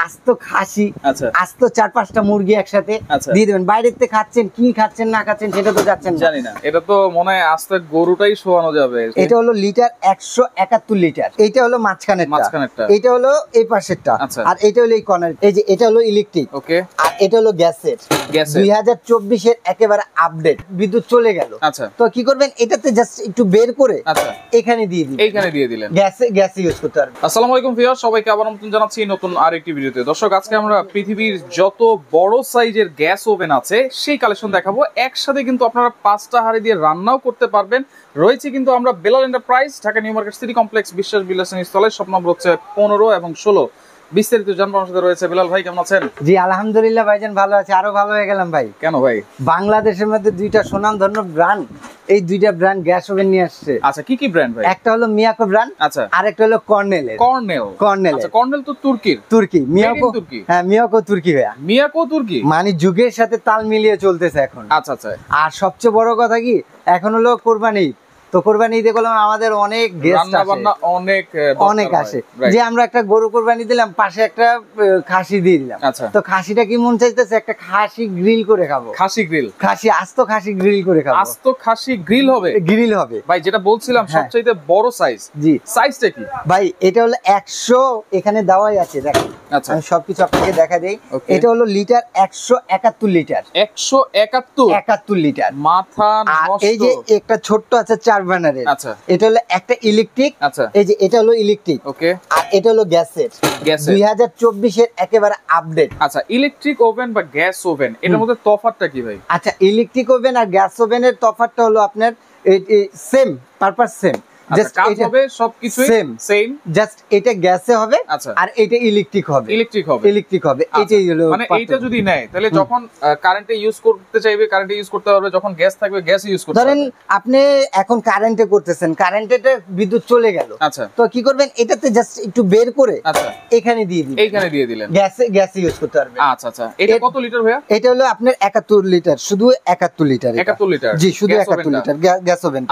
আস্ত খাসি, আচ্ছা আস্ত 4-5টা মুরগি একসাথে দিয়ে দেবেন। বাইরেতে খাচ্ছেন কি খাচ্ছেন না খাচ্ছেন সেটা তো যাচ্ছেন জানি না, এটা তো মনে হয় আস্ত গরুটাই শোয়ানো যাবে। এটা হলো লিটার 171 লিটার। এটা হলো মাঝখানেরটা, এটা হলো এই পাশেরটা, আর এটা হলো এই কর্নার। এই যে এটা হলো ইলেকট্রিক, ওকে, আর এটা হলো গ্যাসের। 2024 এর একেবারে আপডেট। বিদ্যুৎ চলে গেল, আচ্ছা, তো কি করবেন, এটাতে জাস্ট একটু বের করে এখানে দিয়ে দিবেন। এইখানে দিয়ে দিলেন, গ্যাস ইউজ করতে পারবেন। আসসালামু আলাইকুম ভিউয়ার্স, সবাইকে আবার নতুন জানাচ্ছি নতুন আরেকটি ভিডিওতে। দর্শক, আজকে আমরা পৃথিবীর যত বড় সাইজের গ্যাস ওভেন আছে সেই কালেকশন দেখাবো। একসাথে কিন্তু আপনারা 5টা হাঁড়ি দিয়ে রান্নাও করতে পারবেন। রয়েছে কিন্তু আমরা Belal enterprise, Dhaka new market city complex, বিশ্বাস বিলাসিনী স্থলে। শপ নম্বর হচ্ছে 15 এবং 16। বিস্তারিত জানবো আমার সাথে রয়েছে বেলাল ভাই। কেমন আছেন? জি আলহামদুলিল্লাহ ভাইজান, ভালো আছে। আরো ভালো হয়ে গেলাম ভাই। কেন ভাই? বাংলাদেশের মধ্যে দুইটা সুনামধন্য ব্র্যান্ড, এই দুইটা ব্র্যান্ড গ্যাস ওভেন নিয়ে আসছে। আচ্ছা, কি কি ব্র্যান্ড ভাই? একটা হলো মিয়াকো ব্র্যান্ড, আচ্ছা, আর একটা হলো কর্নেল। আচ্ছা, কর্নেল তো তুর্কি। মিয়াকো তুর্কি। হ্যাঁ, মিয়াকো তুর্কি ভাইয়া। মিয়াকো তুর্কি মানে যুগের সাথে তাল মিলিয়ে চলতেছে এখন। আচ্ছা আচ্ছা। আর সবচেয়ে বড় কথা কি, এখন হলো কোরবানি। তো কোরবানি ঈদে করলাম আমাদের অনেক গেস্ট অনেক আসে, যে আমরা একটা গরু কোরবানি দিলাম, পাশে একটা খাসি দিয়ে দিলাম। তো খাসিটা কি মন চাইতেছে, একটা খাসি গ্রিল করে খাবো। আস্ত খাসি গ্রিল করে খাবো। আস্ত খাসি গ্রিল হবে ভাই, যেটা বলছিলাম সবচেয়ে বড় সাইজ। জি, সাইজটা কি ভাই? এটা হলো 100, এখানে দেওয়াই আছে, দেখেন। আচ্ছা, আমি সবকিছু আপনাকে দেখা দেই। এটা হলো লিটার 171 লিটার। 171 লিটার মাথা নষ্ট। এই যে একটা ছোট্ট আছে 4 বার্নারের, আচ্ছা, এটা হলো একটা ইলেকট্রিক, আচ্ছা, এই যে এটা হলো ইলেকট্রিক, ওকে, আর এটা হলো গ্যাসের। 2024 এর একেবারে আপডেট। আচ্ছা, ইলেকট্রিক ওভেন বা গ্যাস ওভেন, এটার মধ্যে তফাৎটা কি ভাই? আচ্ছা, ইলেকট্রিক ওভেন আর গ্যাস ওভেনের তফাৎটা হলো আপনার সেম পারপাস, সেম, জাস্ট এটা সবকিছু সেম, জাস্ট এটা গ্যাসে হবে আর এটা ইলেকট্রিক হবে। এটাই হলো মানে এইটা যদি নেয় তাহলে যখন কারেন্টে ইউজ করতে চাইবে কারেন্টে ইউজ করতে পারবে, যখন গ্যাস থাকবে গ্যাস ইউজ করতে পারবে। ধরেন আপনি এখন কারেন্টে করতেছেন, কারেন্টেতে বিদ্যুৎ চলে গেল, আচ্ছা, তো কি করবেন, এটাতে জাস্ট একটু বের করে এখানে দিয়ে দিলেন, গ্যাস ইউজ করতে পারবে। আচ্ছা আচ্ছা। এটা কত লিটার ভাইয়া? এটা হলো আপনার 71 লিটার, শুধু 71 লিটার। 71 লিটার, জি, শুধু 71 লিটার গ্যাস ওভেন।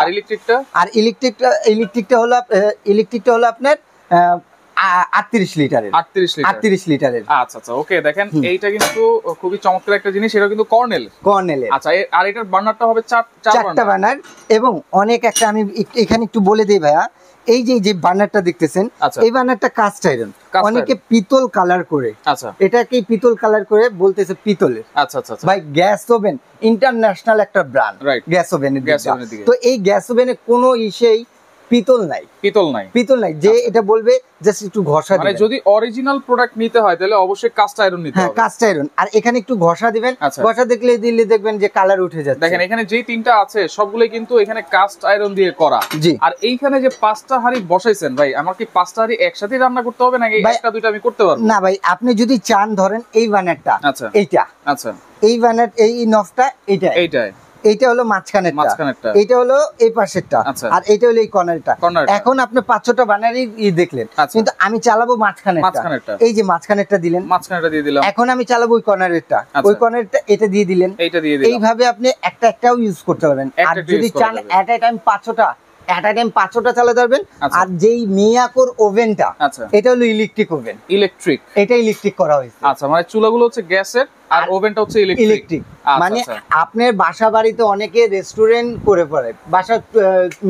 আর ইলেকট্রিকটা হলো আপনার 38 লিটারের। 38 লিটারের। আচ্ছা আচ্ছা, ওকে। দেখেন এইটা কিন্তু খুবই চমৎকার একটা জিনিস, এটা কিন্তু কর্নেল। আচ্ছা, আর এটার বার্নারটা হবে 4টা বার্নার। এবং অনেক একটা আমি এখানে একটু বলে দেই ভাইয়া, এই যে বার্নারটা দেখতেছেন, এই বার্নারটা কাস্ট আয়রন, অনেকে পিতল কালার করে, আচ্ছা, এটাকে পিতল কালার করে বলতেছে পিতলের। আচ্ছা আচ্ছা। ভাই, গ্যাস ওভেন ইন্টারন্যাশনাল একটা ব্র্যান্ড, গ্যাস ওভেনের। তো এই গ্যাস ওভেনে কোনো পিতল নাই, যে এটা বলবে জাস্ট একটু ঘষা দিবেন। মানে যদি অরিজিনাল প্রোডাক্ট নিতে হয় তাহলে অবশ্যই কাস্ট আয়রন নিতে হবে। হ্যাঁ, কাস্ট আয়রন। আর এখানে একটু ঘষা দিবেন, ঘষা দিলে দেখবেন যে কালার উঠে যাচ্ছে। দেখেন এখানে যে 3টা আছে সবগুলোই কিন্তু এখানে কাস্ট আয়রন দিয়ে করা। জি। আর এইখানে যে 5টা হাঁড়ি বসাইছেন ভাই, আমার কি 5টা হাঁড়ি একসাথে রান্না করতে হবে নাকি একটা দুইটা আমি করতে পারবো? না ভাই, আপনি যদি চান, ধরেন এই বার্নারটা, আচ্ছা, এইটা, আচ্ছা, এই বার্নার, এই নফটা, এইটা হলো মাঝখানেরটা, এটা হলো এই পাশেরটা, আর এটা হলো এই কর্নারটা। এখন আপনি 5-6টা বানারই দেখলেন, কিন্তু আমি চালাবো মাঝখানেরটা। এই যে মাঝখানেরটা দিলেন, মাঝখানেরটা দিয়ে দিলাম। এখন আমি চালাবো ওই কর্নারটা, এটা দিয়ে দিলেন, এইভাবে আপনি একটাও ইউজ করতে পারবেন। আর যদি চান এট আ টাইম 500টা চালাতে পারবেন। আর যেই মিয়াকোর ওভেনটা, এটা হলো ইলেকট্রিক ওভেন, এটা ইলেকট্রিক করা হয়েছে। আচ্ছা, মানে চুলাগুলো হচ্ছে গ্যাসের আর ওভেনটা হচ্ছে ইলেকট্রিক। মানে আপনার বাসা বাড়িতে অনেকে রেস্টুরেন্ট করে পড়ে, বাসা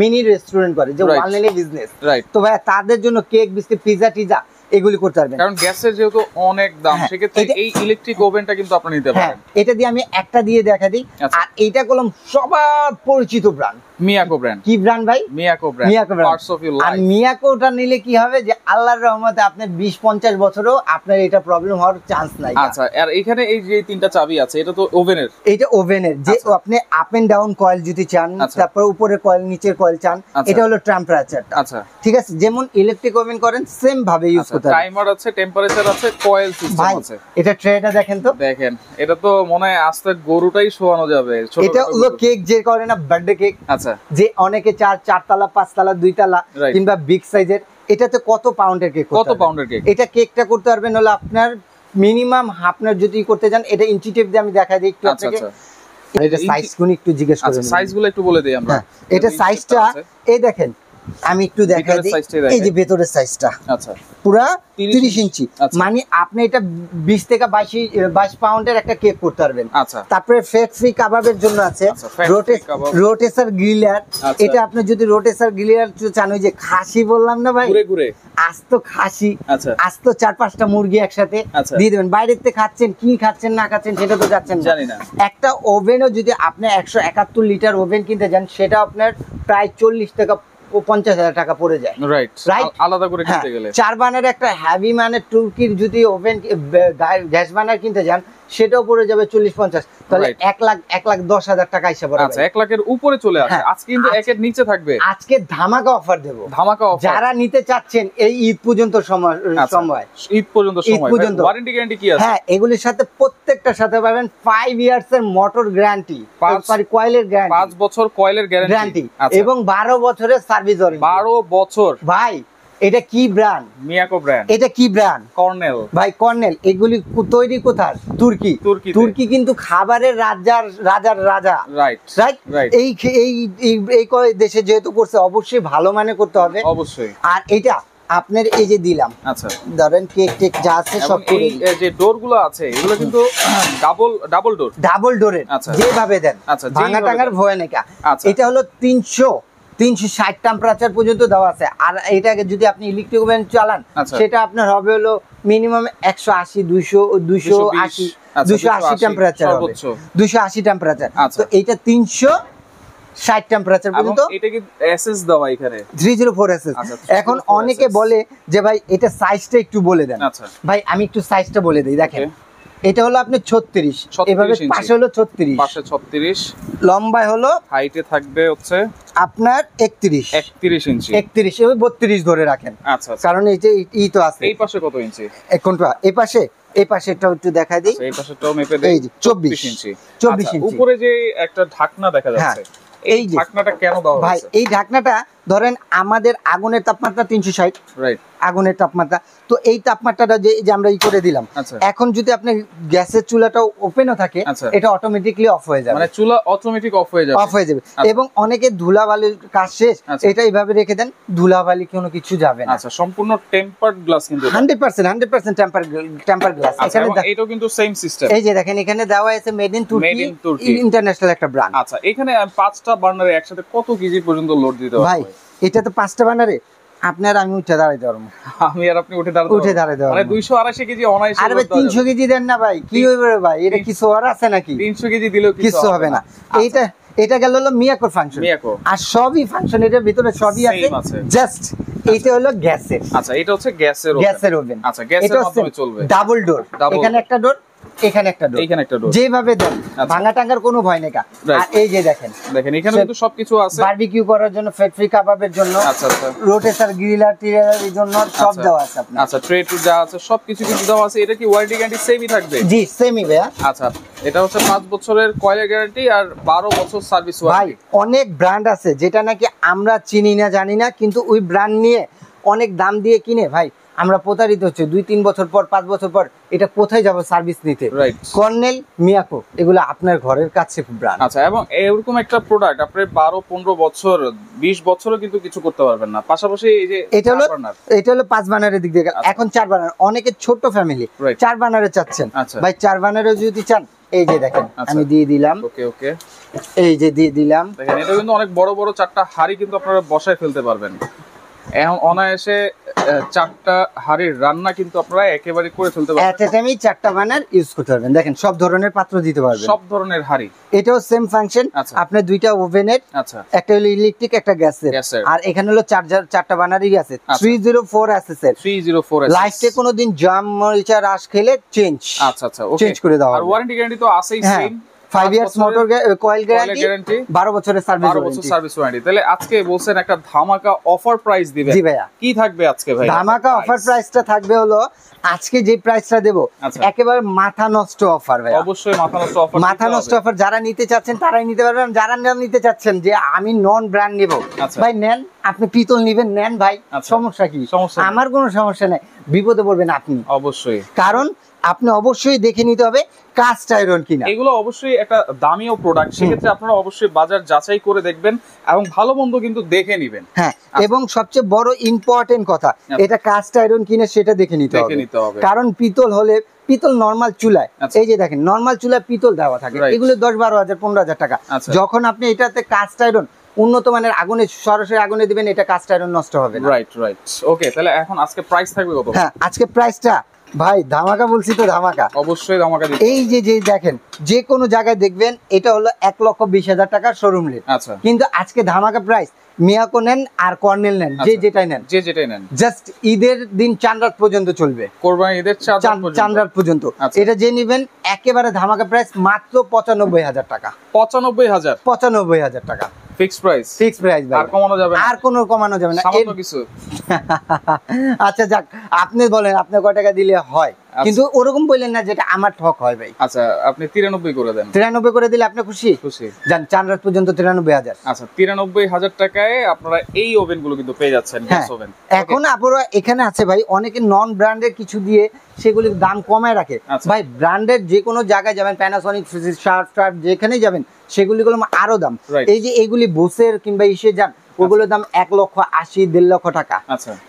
মিনি রেস্টুরেন্ট করে, যে অনলাইনে বিজনেস, তো ভাই তাদের জন্য কেক, বিস্কিট, পিজা এগুলি করতে পারবেন। কারণ গ্যাসের যেহেতু অনেক দাম, সেক্ষেত্রে এই ইলেকট্রিক ওভেনটা কিন্তু আপনি নিতে পারেন। এটা দিয়ে আমি একটা দিয়ে দেখা দিই। আর এইটা করলাম সবার পরিচিত ব্র্যান্ড, মিয়াকো ব্র্যান্ড। কি ব্র্যান্ড ভাই? Miyako brand. Parts of your life. আর মিয়াকোটা নিলে কি হবে, যে আল্লাহর রহমতে আপনার 20-50 বছরও আপনার এটা প্রবলেম হওয়ার চান্স নাই। আচ্ছা, আর এখানে এই যে 3টা চাবি আছে, এটা তো ওভেনের। এটা ওভেনের, যে আপনি আপ এন্ড ডাউন কয়েল যদি চান, তারপর উপরের কয়েল, নিচের কয়েল চান, এটা হলো টেম্পারেচারটা। আচ্ছা, ঠিক আছে, যেমন ইলেকট্রিক ওভেন করেন সেম ভাবে ইউজ করতে হবে। টাইমার আছে, টেম্পারেচার আছে, কয়েল সিস্টেম আছে। এটা ট্রেটা দেখেন তো, দেখেন এটা তো মনে হয় আস্তে গরুটাই শোয়ানো যাবে। এটা হলো কেক যে করে না, বার্থডে কেক, আচ্ছা, যে অনেকে 4 তলা, 5 তলা, 2 তলা, কিংবা বিগ সাইজের, এটাতে কত পাউন্ডের কেক, এটা কেকটা করতে পারবেন হলো আপনার মিনিমাম, আপনার যদি করতে যান, এটা ইঞ্চি টেপ দিয়ে আমি দেখাই দিই একটু আপনাকে। এটা সাইজ কোন একটু জিজ্ঞেস করেন, সাইজগুলো একটু বলে দেই আমরা। এটা সাইজটা এই দেখেন, আমি একটু দেখাই দিই, এই যে ভেতরের সাইজটা আচ্ছা পুরা 30 ইঞ্চি, মানে আপনি এটা 20 থেকে 22 পাউন্ডের একটা কেক করতে পারবেন। আচ্ছা তারপরে ফ্যাট ফ্রি কাবাবের জন্য আছে রোটেসার গ্রিলার, এটা আপনি যদি রোটেসার গ্রিলার চান, ওই যে খাসি বললাম না ভাই, ঘুরে ঘুরে আস্ত খাসি, আচ্ছা আস্ত 4-5টা মুরগি একসাথে দিয়ে দেবেন। বাইরের থেকে খাচ্ছেন, কি খাচ্ছেন না খাচ্ছেন সেটা তো যাচ্ছেন জানি না। একটা ওভেনও যদি আপনি 171 লিটার ওভেন কিনতে যান, সেটা আপনার প্রায় 40 থেকে 50,000 টাকা পড়ে যায়, রাইট আলাদা করে কিনতে গেলে। 4 বার্নার একটা হেভি মানে তুর্কির যদি ওভেন গ্যাস বার্নার কিনতে যান, সেটাও পড়ে যাবে 40-50, তাহলে 1,10,000 টাকা হিসাব হবে। আচ্ছা 1 লাখের উপরে চলে আসে। আজকে কিন্তু 1 এর নিচে থাকবে। আজকে ধামাকা অফার দেব, ধামাকা অফার যারা নিতে চাচ্ছেন এই ঈদ পর্যন্ত সময়, ঈদ পর্যন্ত ওয়ারেন্টি গ্যারান্টি কি আছে? হ্যাঁ, এগুলির সাথে প্রত্যেকটার সাথে পাবেন 5 ইয়ার্স এর মোটর গ্যারান্টি, কয়েলের গ্যারান্টি, 5 বছর কয়েলের গ্যারান্টি এবং 12 বছরের সার্ভিস ওয়ারেন্টি। 12 বছর ভাই এটা কি ব্র্যান্ড? Miyako brand. এটা কি ব্র্যান্ড? কর্নেল। ভাই কর্নেল, এগুলি তৈরি কোথায়? তুর্কি কিন্তু খাবারের রাজার রাজা। রাইট। এই দেশে যেহেতু করছে, অবশ্যই ভালো মানে করতে হবে, অবশ্যই। আর এটা আপনার এই যে দিলাম, আচ্ছা ধরেন কেক যা আছে সব করে, এই যে ডোর গুলো আছে এগুলো কিন্তু ডাবল ডোরের, যেভাবে দেন ভাঙা টাঙার ভয় নেই। এটা হলো 360 টেম্পারেচার পর্যন্ত দেওয়া আছে। আর এটাকে যদি আপনি ইলেকট্রিক ওভেন চালান, সেটা আপনার হবে হলো মিনিমাম 180 280 টেম্পারেচার হবে, 280 টেম্পারেচার। তো এইটা 360 টেম্পারেচার পর্যন্ত। এটা কি এসএস দেওয়া এখানে 304 এসএস। এখন অনেকে বলে যে ভাই এটা সাইজটা একটু বলে দেন। ভাই আমি একটু সাইজটা বলে দেই, দেখেন এটা হলো আপনি 36, এভাবে পাশে হলো 36, পাশে 36, লম্বায় হলো, হাইটে থাকবে হচ্ছে আপনার 31 ইঞ্চি, 31 এভাবে 32 ধরে রাখেন। আচ্ছা কারণ এই যে ই তো আছে। এই পাশে কত ইঞ্চি? কোনটা? এই পাশেটাও একটু দেখাই দিই। এই পাশেটাও মেপে দেই। এই যে 24 ইঞ্চি। উপরে যে একটা ঢাকনা দেখা যাচ্ছে, এই ঢাকনাটা কেন দেওয়া হয়েছে? ভাই এই ঢাকনাটা ধরেন আমাদের আগুনের তাপমাত্রা 360, রাইট, আগুনের তাপমাত্রা, তো এই তাপমাত্রাটা যে আমরা করে দিলাম, এখন যদি আপনি গ্যাসের চুলাটাও ওপেনও থাকে, এটা অটোমেটিক্যালি অফ হয়ে যাবে, মানে চুলা অটোমেটিক অফ হয়ে যাবে। এবং অনেকে ধুলাবালির কাজ শেষ, এটা এইভাবে রেখে দেন, ধুলাবালি কোনো কিছু যাবে না। আচ্ছা, সম্পূর্ণ টেম্পারড গ্লাস, কিন্তু 100% টেম্পার গ্লাস। এখানে এটাও কিন্তু সেম সিস্টেম। এই যে দেখেন এখানে দেওয়া আছে মেড ইন তুর্কি, ইন্টারন্যাশনাল একটা ব্র্যান্ড। আচ্ছা, এখানে 5টা বার্নারে একসাথে কত কেজি পর্যন্ত লোড দিতে পারবে? ভাই এটা তো 5টা বার্নারে আপনার আমি উঠে দাঁড়াইতে পারবো, আমি আর আপনি উঠে দাঁড়াইতে পারবো, মানে 280 কেজি অনায়াসে। আরে ভাই 300 কেজি দেন না ভাই, কি হইবে ভাই? এটা কিছু আর আছে নাকি? 300 কেজি দিলেও কিছু হবে না। এটা গেল হলো মিয়াকোর ফাংশন, আর সবই ফাংশন এটার ভিতরে সবই আছে, জাস্ট এইটা হলো গ্যাসের। আচ্ছা, এটা হচ্ছে গ্যাসের ওভেন। আচ্ছা, গ্যাসের মাধ্যমে চলবে, ডাবল ডোর, এখানে একটা ডোর, এখানে একটা ডোর, যেভাবে দেন ভাঙা টাঙ্গার কোনো ভয় নেই। আর এই যে দেখেন এখানে কিন্তু সবকিছু আছে, বারবিকিউ করার জন্য, ফ্যাট ফ্রি কাবাবের জন্য, রোটেসার গ্রিলার টিলারের জন্য সব দেওয়া আছে আপনার। আচ্ছা, ট্রে টু যা আছে সবকিছু কিন্তু দেওয়া আছে। এটা কি ওয়ারেন্টি গ্যারান্টি সেমই থাকবে? জি, সেমই ভাইয়া। আচ্ছা, এটা হচ্ছে 5 বছরের কয়েলের গ্যারান্টি আর 12 বছর সার্ভিস ওয়ারেন্টি। ভাই অনেক ব্র্যান্ড আছে যেটা নাকি আমরা চিনি না, জানি না, কিন্তু ওই ব্র্যান্ড নিয়ে অনেক দাম দিয়ে কিনে ভাই আমরা প্রতারিত হচ্ছে। 2-3 বছর পর, 5 বছর পর এটা কোথায় যাব সার্ভিস নিতে? কর্নেল, মিয়াকো, এগুলো আপনার ঘরের কাছে ব্র্যান্ড। আচ্ছা, এবং এরকম একটা প্রোডাক্ট আপনি 12-15 বছর, 20 বছরও কিন্তু কিছু করতে পারবেন না। পাশাপাশি এই যে এটা হলো 5 বার্নারের দিক দিয়ে, এখন 4 বার্নার। অনেকে ছোট ফ্যামিলি 4 বার্নারে চাচ্ছেন, ভাই 4 বার্নারে যদি চান, এই যে দেখেন আমি দিয়ে দিলাম। ওকে, এই যে দিয়ে দিলাম। দেখেন এটা কিন্তু অনেক বড় বড় 4টা হাঁড়ি কিন্তু আপনারা বসায় ফেলতে পারবেন। এখন অনায়াসে 4টা হাঁড়ির রান্না কিন্তু আপনারা একেবারে করে ফেলতে পারবেন। এট এ টাইমে 4টা বার্নার ইউজ করতে পারবেন। দেখেন সব ধরনের পাত্র দিতে পারবেন, সব ধরনের হাঁড়ি। এটাও সেম ফাংশন, আপনার 2টা ওভেনের, একটা হলো ইলেকট্রিক, একটা গ্যাসের, আর এখানে হলো 4টা বার্নারই আছে। 304 এসএসএল, 304 লাইফে কোনোদিন জাম মরিচা রাশ খেলে চেঞ্জ চেঞ্জ করে দাও। আর ওয়ারেন্টি গ্যারান্টি তো আছেই same, 5 years motor coil guarantee, 12 বছরের সার্ভিস ওয়ারেন্টি। তাহলে আজকে বলছেন একটা ধামাকা অফার প্রাইস দিবেন। জি ভাইয়া। কি থাকবে আজকে ভাই? ধামাকা অফার প্রাইসটা থাকবে হলো আজকে যে প্রাইসটা দেব একেবারে মাথা নষ্ট অফার ভাই, অবশ্যই মাথা নষ্ট অফার, মাথা নষ্ট অফার। যারা নিতে চাচ্ছেন তারাই নিতে পারবেন, যারা না নিতে চাচ্ছেন যে আমি নন ব্র্যান্ড নেব ভাই নেন, আপনি পিতল নেবেন নেন ভাই, সমস্যা কি? আমার কোনো সমস্যা নাই, বিপদে পড়বেন আপনি অবশ্যই, কারণ আপনি অবশ্যই দেখে নিতে হবে কাস্ট আয়রন কিনা। এগুলো অবশ্যই একটা দামিও প্রোডাক্ট, সেক্ষেত্রে আপনারা অবশ্যই বাজার যাচাই করে দেখবেন এবং ভালো মন্দ কিন্তু দেখে নেবেন। হ্যাঁ, এবং সবচেয়ে বড় ইম্পর্টেন্ট কথা, এটা কাস্ট আয়রন কিনে সেটা দেখে নিতে হবে, কারণ পিতল হলে পিতল নরমাল চুলায়, এই যে দেখেন নরমাল চুলায় পিতল দেওয়া থাকে, এগুলো 10-12,000 15,000 টাকা। যখন আপনি এটাতে কাস্ট আয়রন উন্নত মানের আগুনে সরাসরি আগুনে দিবেন, এটা কাস্ট আয়রন নষ্ট হবে না। রাইট রাইট, ওকে। তাহলে এখন আজকে প্রাইস থাকবে কত? হ্যাঁ, আজকে প্রাইসটা ভাই ধামাকা বলছি তো, ধামাকা অবশ্যই ধামাকা দিই। এই যে দেখেন যে কোনো জায়গায় দেখবেন এটা হলো 1,20,000 টাকার শোরুম রেট, কিন্তু আজকে ধামাকা প্রাইস। মিয়াকো নেন আর কর্নেল নেন, যে যেটাই নেন, জাস্ট ঈদের দিন চাঁদ রাত পর্যন্ত চলবে, কোরবানি ঈদের চাঁদ রাত পর্যন্ত। এটা যে নিবেন একেবারে ধামাকা প্রাইস, মাত্র 95,000 টাকা। 95,000 টাকা ফিক্স প্রাইস, ফিক্স প্রাইস ভাই, আর কমানো যাবে না, আর কোনো কমানো যাবে না, সামান্য কিছু। আচ্ছা যাক, আপনি বলেন আপনি কয় টাকা দিলে হয়, কিন্তু ওরকম বললেন না যেটা আমার ঠক হয় ভাই। আচ্ছা, আপনি 93 করে দেন। 93 করে দিলে আপনি খুশি? খুশি। জান চাঁদ রাত পর্যন্ত 93,000। আচ্ছা, 93,000 টাকায় আপনারা এই ওভেন গুলো কিন্তু পেয়ে যাচ্ছেন, গ্যাস ওভেন। এখন আপনারা এখানে আছে ভাই, অনেকে নন ব্র্যান্ডের কিছু দিয়ে সেগুলির দাম কমায় রাখে ভাই। ব্র্যান্ডের যে কোনো জায়গায় যাবেন, প্যানাসোনিক, শার্প যেখানেই যাবেন, সেগুলিগুলো আরো দাম। এই যে এইগুলি বোসের কিংবা ইসে যান, ওগুলোর দাম 1,80,000 1,50,000 টাকা,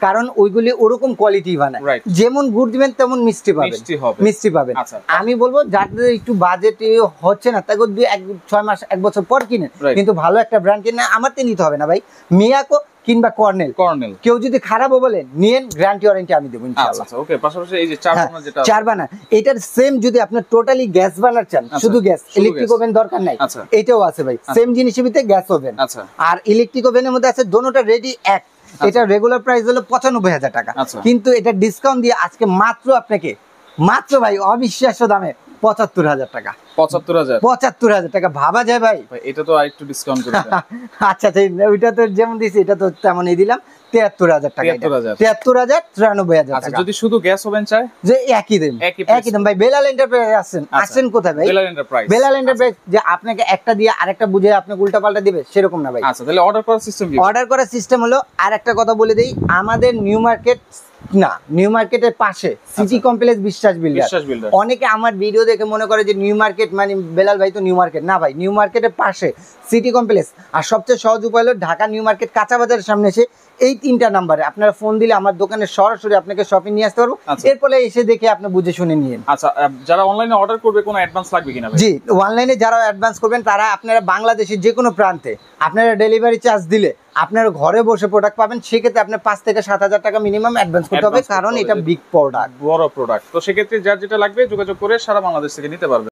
কারণ ওইগুলি ওরকম কোয়ালিটি বানায়, যেমন গুড় দিবেন তেমন মিষ্টি পাবেন। আমি বলবো যাদের একটু বাজেট হচ্ছে না, তাকে 6 মাস 1 বছর পর কিনেন, কিন্তু ভালো একটা ব্র্যান্ড কিনে আমার তো নিতে হবে না ভাই। মিয়াকো কিংবা কর্নেল, কেউ যদি খারাপও বলে নিয়েন, গ্যারান্টি ওয়ারেন্টি আমি দেব ইনশাআল্লাহ। ওকে, পাশাপাশি এই যে চার বার্নার, এটার সেম যদি আপনি টোটালি গ্যাস বার্নার চান, শুধু গ্যাস, ইলেকট্রিক ওভেন দরকার নাই, এটাও আছে ভাই, সেম জিনিসের ভিতরে গ্যাস ওভেন আর ইলেকট্রিক ওভেনের মধ্যে আছে, দোনোটা রেডি এক। এটা রেগুলার প্রাইস হলো 95,000 টাকা, কিন্তু এটা ডিসকাউন্ট দিয়ে আজকে মাত্র ভাই অবিশ্বাস্য দামে 75,000 টাকা। 75,000 টাকা, ভাবা যায় ভাই? এটা তো আরেকটু ডিসকাউন্ট করে দেন। আচ্ছা, ওইটা তো যেমন দিছি এটা তো তেমনই দিলাম, 73,000 টাকা। 73,000 আচ্ছা, যদি শুধু গ্যাস ওভেন চাই, যে একই দাম ভাই। বেলাল এন্টারপ্রাইজ আসেন কোথায় ভাই? বেলাল এন্টারপ্রাইজ যে আপনাকে একটা দিয়ে আরেকটা বুঝে আপনাকে উল্টা পাল্টা দিবে সেরকম না ভাই। আচ্ছা, তাহলে অর্ডার করার সিস্টেম কি? অর্ডার করার সিস্টেম হলো, আর একটা কথা বলে দেই, আমাদের নিউ মার্কেটের পাশে সিটি কমপ্লেক্স বিশ্বাস বিল্ডার। অনেকে আমার ভিডিও দেখে মনে করে যে নিউ মার্কেট মানে বেলাল ভাই তো নিউ মার্কেট না ভাই, নিউ মার্কেটের পাশে সিটি কমপ্লেক্স। আর সবচেয়ে সহজ উপায় হলো ঢাকা নিউ মার্কেট কাঁচা বাজারের সামনে এসে এই 3টা নাম্বারে আপনারা ফোন দিলে আমার দোকানে সরাসরি আপনাকে শপিং নিয়ে আসতে পারবো, এরপরে এসে দেখে আপনি বুঝে শুনে নিন। আচ্ছা, যারা অনলাইনে অর্ডার করবে কোনো অ্যাডভান্স লাগবে কিনা? জি, অনলাইনে যারা অ্যাডভান্স করবেন তারা আপনারা বাংলাদেশের যে কোনো প্রান্তে আপনারা ডেলিভারি চার্জ দিলে আপনারা ঘরে বসে প্রোডাক্ট পাবেন। সেক্ষেত্রে আপনার 5 থেকে 7,000 টাকা মিনিমাম অ্যাডভান্স করতে হবে, কারণ এটা বিগ প্রোডাক্ট, বড় প্রোডাক্ট। তো সেক্ষেত্রে যার যেটা লাগবে যোগাযোগ করে সারা বাংলাদেশ থেকে নিতে পারবে।